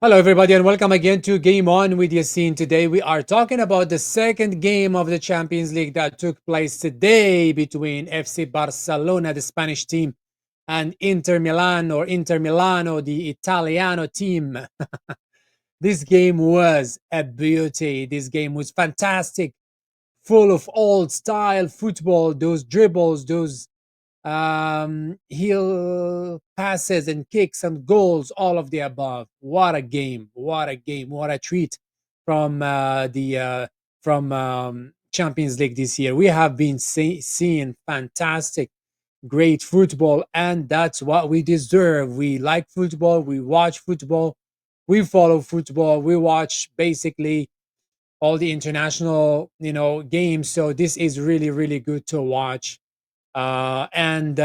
Hello, everybody, and welcome again to Game On with Yassine. Today, we are talking about the second game of the Champions League that took place today between FC Barcelona, the Spanish team, and Inter Milan or Inter Milano, the Italiano team. This game was a beauty. This game was fantastic, full of old style football, those dribbles, those heel passes and kicks and goals, all of the above. What a game! What a game! What a treat from the from Champions League this year. We have been seeing fantastic, great football, and that's what we deserve. We like football. We watch football. We follow football. We watch basically all the international, games. So this is really, really good to watch, and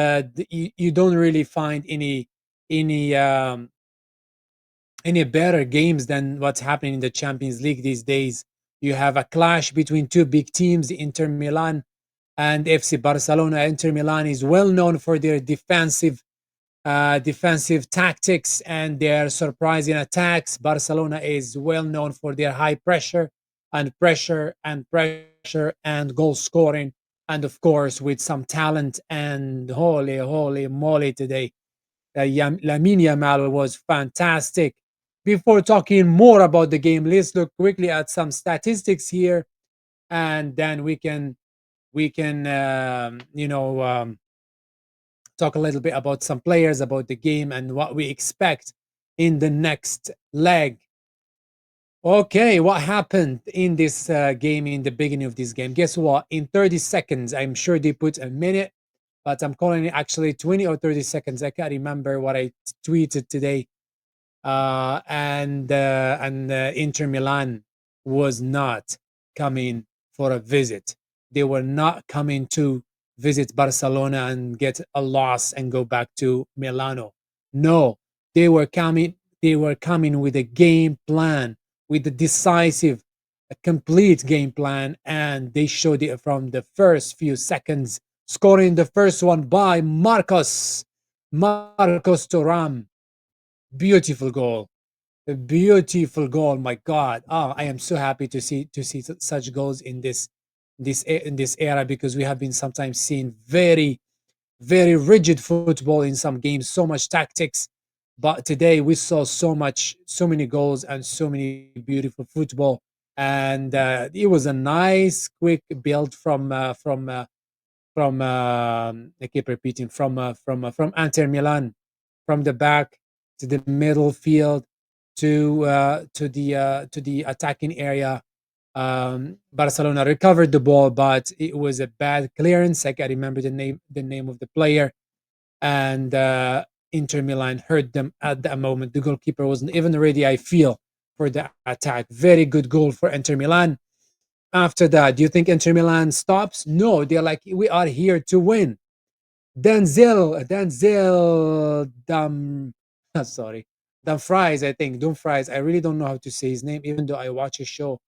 you don't really find any any better games than what's happening in the Champions League these days. You have a clash between two big teams, Inter Milan and FC Barcelona. Inter Milan is well known for their defensive tactics and their surprising attacks. Barcelona is well known for their high pressure and goal scoring, and of course with some talent. And holy moly, today Lamine Yamal was fantastic. Before talking more about the game, let's look quickly at some statistics here, and then we can talk a little bit about some players, about the game, and what we expect in the next leg. Okay, what happened in this game in the beginning of this game? Guess what? In 30 seconds, I'm sure they put a minute, but I'm calling it actually 20 or 30 seconds. I can't remember what I tweeted today. And Inter Milan was not coming for a visit. They were not coming to visit Barcelona and get a loss and go back to Milano. No, they were coming. They were coming with a game plan, with a decisive, a complete game plan, and they showed it from the first few seconds, scoring the first one by Marcos Thuram. Beautiful goal, a beautiful goal. My God, I am so happy to see such goals in this era, because we have been sometimes seeing very rigid football in some games, so much tactics. But today we saw so many goals and so many beautiful football, and it was a nice quick build from I keep repeating, from Inter Milan, from the back to the middle field to the attacking area. Barcelona recovered the ball, but it was a bad clearance. I can't remember the name of the player, and Inter Milan hurt them at that moment. The goalkeeper wasn't even ready, I feel, for the attack. Very good goal for Inter Milan. After that, do you think Inter Milan stops? No, they're like, we are here to win. Denzel sorry, Dumfries, I think. Dumfries. I really don't know how to say his name, even though I watch his show.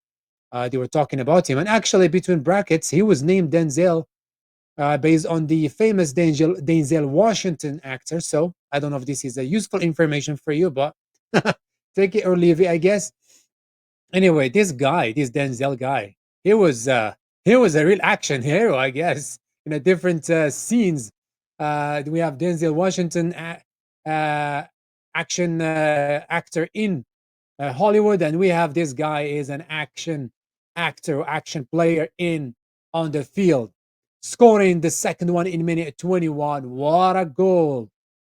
They were talking about him. And actually, between brackets, he was named Denzel based on the famous Denzel Washington actor. So I don't know if this is a useful information for you, but take it or leave it, I guess. Anyway, this Denzel guy, he was uh he was a real action hero, I guess, in a different scenes. We have Denzel Washington, action actor in Hollywood, and we have this guy is an action actor, action player in on the field, scoring the second one in minute 21. What a goal!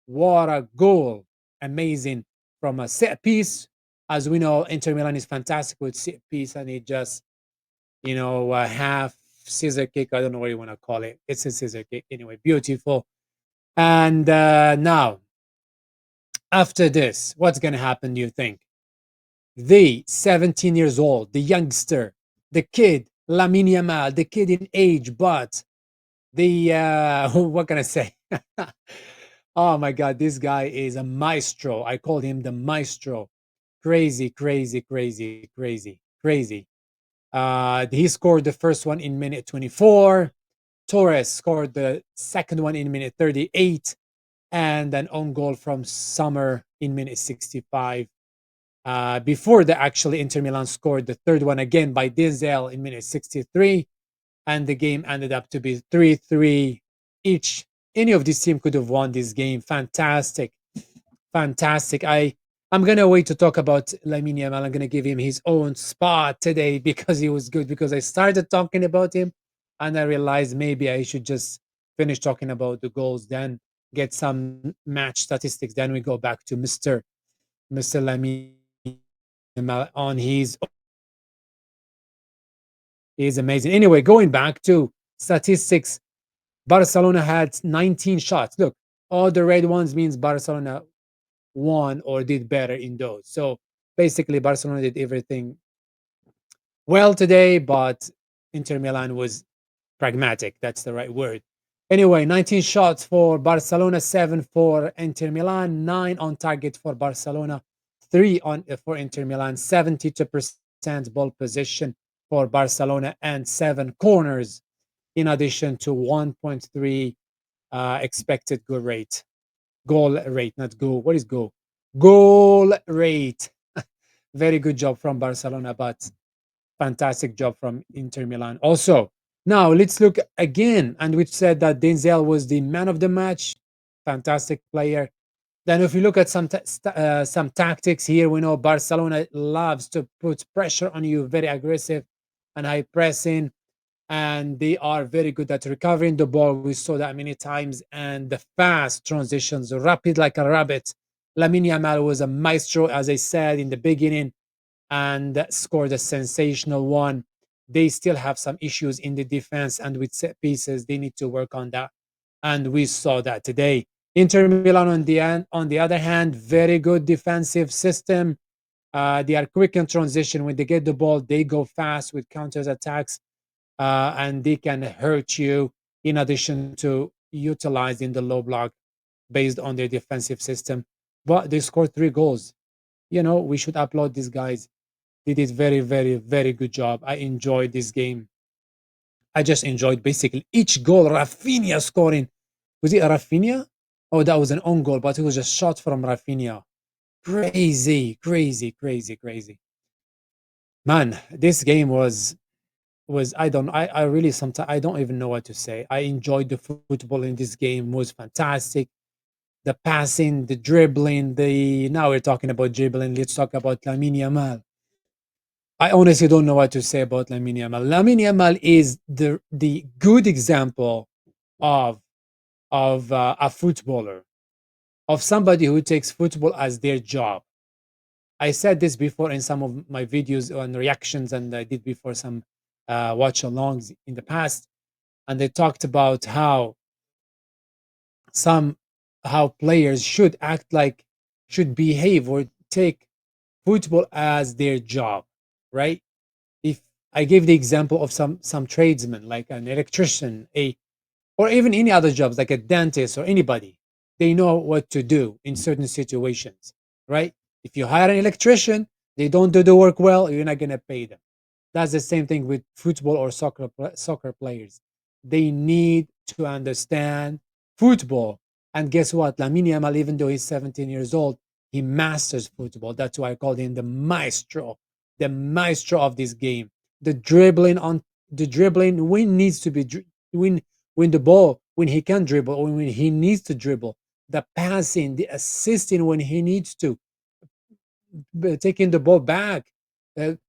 What a goal! Amazing from a set piece. As we know, Inter Milan is fantastic with set piece, and it just half scissor kick. I don't know what you want to call it. It's a scissor kick anyway. Beautiful. And now, after this, what's going to happen? Do you think? The 17 years old, the youngster, the kid, Lamine Yamal, the kid in age, but the what can I say? Oh my God, this guy is a maestro. I called him the maestro. Crazy, crazy, crazy, crazy, crazy. He scored the first one in minute 24. Torres scored the second one in minute 38, and an own goal from Summer in minute 65. before the actually Inter Milan scored the third one again by Denzel in minute 63, and the game ended up to be 3-3 each. Any of this team could have won this game. Fantastic, fantastic. I'm gonna wait to talk about Lamine Yamal. I'm gonna give him his own spot today because he was good. Because I started talking about him, and I realized maybe I should just finish talking about the goals, then get some match statistics. Then we go back to Mr. Lamine Yamal on his is amazing. Anyway, going back to statistics, Barcelona had 19 shots. Look, all the red ones means Barcelona won or did better in those. So basically, Barcelona did everything well today, but Inter Milan was pragmatic. That's the right word. Anyway, 19 shots for Barcelona, 7 for Inter Milan, 9 on target for Barcelona, 3 on for Inter Milan, 72% ball position for Barcelona, and 7 corners, in addition to 1.3 expected goal rate. Goal rate, not goal. What is goal? Goal rate. Very good job from Barcelona, but fantastic job from Inter Milan. Also, now let's look again. And we said that Denzel was the man of the match. Fantastic player. Then, if you look at some tactics here, we know Barcelona loves to put pressure on you, very aggressive and high pressing, and they are very good at recovering the ball. We saw that many times, and the fast transitions, rapid like a rabbit. Lamine Yamal was a maestro, as I said in the beginning, and scored a sensational one. They still have some issues in the defense and with set pieces. They need to work on that, and we saw that today. Inter Milan on the other hand, very good defensive system. They are quick in transition. When they get the ball, they go fast with counters attacks, and they can hurt you. In addition to utilizing the low block based on their defensive system, but they scored 3 goals. We should applaud these guys. They did very, very, very good job. I enjoyed this game. I just enjoyed basically each goal. Rafinha scoring. Was it Rafinha? Oh, that was an own goal, but it was just shot from Rafinha. Crazy, crazy, crazy, crazy. Man, this game was I really sometimes I don't even know what to say. I enjoyed the football in this game. Was fantastic. The passing, the dribbling, the now we're talking about dribbling. Let's talk about Lamine Yamal. I honestly don't know what to say about Lamine Yamal. Lamine Yamal is the good example of a footballer, of somebody who takes football as their job. I said this before in some of my videos on reactions, and I did before some watch alongs in the past, and they talked about some how players should act like, should behave or take football as their job, right? If I give the example of some tradesmen like an electrician, a or even any other jobs like a dentist or anybody, they know what to do in certain situations, right? If you hire an electrician, they don't do the work well, you're not gonna pay them. That's the same thing with football or soccer players. They need to understand football. And guess what? Lamine Yamal, even though he's 17 years old, he masters football. That's why I called him the maestro of this game. The dribbling on the dribbling when needs to be when the ball when he can dribble or when he needs to dribble. The passing, the assisting when he needs to, taking the ball back,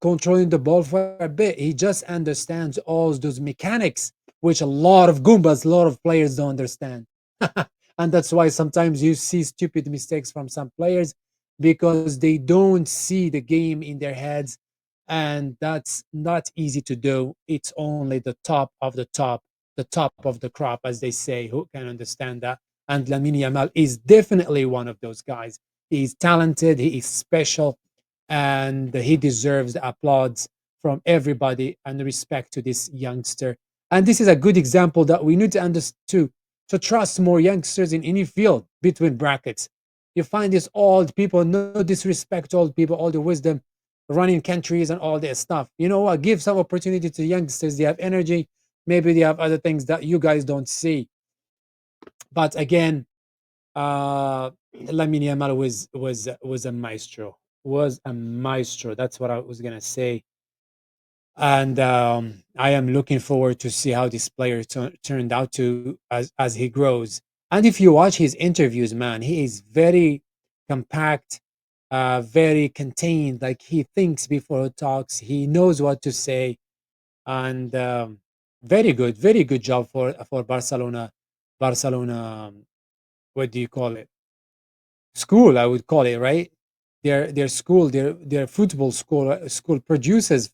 controlling the ball for a bit. He just understands all those mechanics, which a lot of Goombas, a lot of players don't understand. And that's why sometimes you see stupid mistakes from some players because they don't see the game in their heads. And that's not easy to do. It's only the top of the top of the crop, as they say, who can understand that. And Lamine Yamal is definitely one of those guys. He's talented, he is special, and he deserves the applause from everybody and respect to this youngster. And this is a good example that we need to understand to trust more youngsters in any field between brackets. You find these old people, no disrespect to old people, all the wisdom, running countries and all this stuff. You know what? Give some opportunity to youngsters. They have energy. Maybe they have other things that you guys don't see. But again, Lamine Yamal was a maestro. was a maestro. That's what I was gonna say. And I am looking forward to see how this player turned out to as he grows. And if you watch his interviews, man, he is very compact, very contained. Like he thinks before he talks. He knows what to say, and very good job for Barcelona. Barcelona, what do you call it? School, I would call it, right? Their school, their football school produces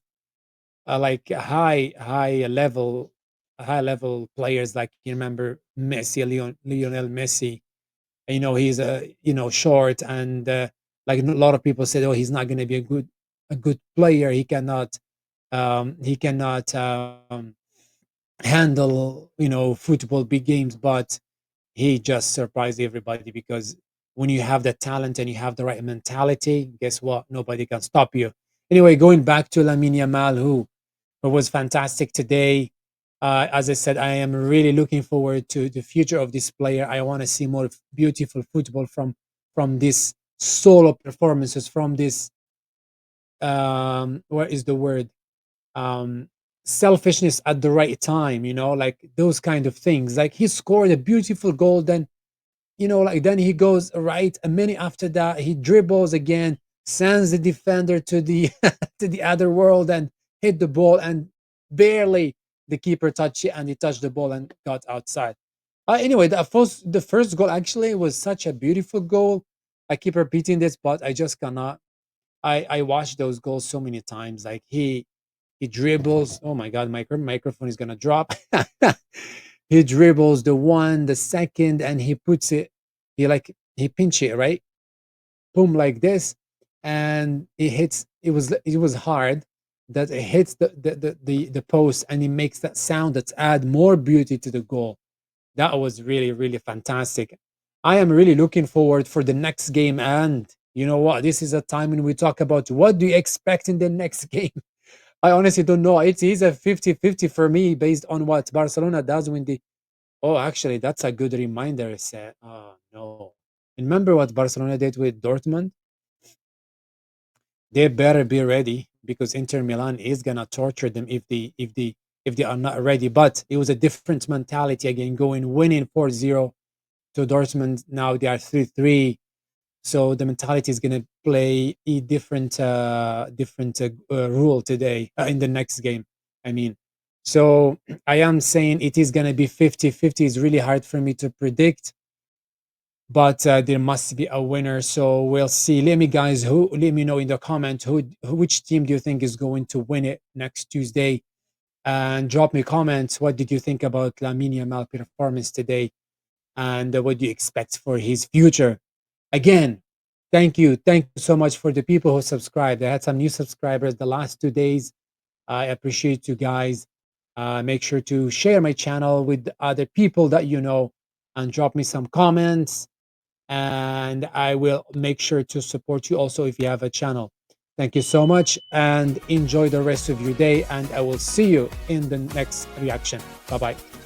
like high level players. Like you remember Messi, Lionel Messi. You know he's short, and like a lot of people said, oh, he's not going to be a good player. He cannot handle football big games, but he just surprised everybody because when you have the talent and you have the right mentality, guess what? Nobody can stop you. Anyway, going back to Lamine Yamal, who was fantastic today. As I said, I am really looking forward to the future of this player. I want to see more beautiful football from this solo performances, from this what is the word? Um, Selfishness at the right time. Like those kind of things. Like he scored a beautiful goal, then like then he goes right a minute after that, he dribbles again, sends the defender to the to the other world and hit the ball, and barely the keeper touched it, and he touched the ball and got outside. Anyway, the first goal actually was such a beautiful goal. I keep repeating this, but I just cannot. I watched those goals so many times. Like he dribbles. Oh my god, microphone is gonna drop. He dribbles the one, the second, and he puts it. He pinch it right, boom, like this, and it hits. It was hard that it hits the post, and it makes that sound that add more beauty to the goal. That was really really fantastic. I am really looking forward for the next game, and you know what? This is a time when we talk about what do you expect in the next game. I honestly don't know. It is a 50-50 for me based on what Barcelona does when they. Oh, actually, that's a good reminder. Said, oh no. Remember what Barcelona did with Dortmund? They better be ready because Inter Milan is gonna torture them if they are not ready. But it was a different mentality again, going winning 4-0 to Dortmund. Now they are 3-3. So the mentality is going to play a different rule today in the next game. I mean, so I am saying it is going to be 50-50. It's really hard for me to predict, but there must be a winner. So we'll see. Let me know in the comment which team do you think is going to win it next Tuesday, and drop me comments. What did you think about Lamine Yamal performance today, and what do you expect for his future? Again, thank you so much for the people who subscribed. I had some new subscribers the last 2 days. I appreciate you guys. Make sure to share my channel with other people that you know, and drop me some comments, and I will make sure to support you also if you have a channel. Thank you so much, and enjoy the rest of your day, and I will see you in the next reaction. Bye bye.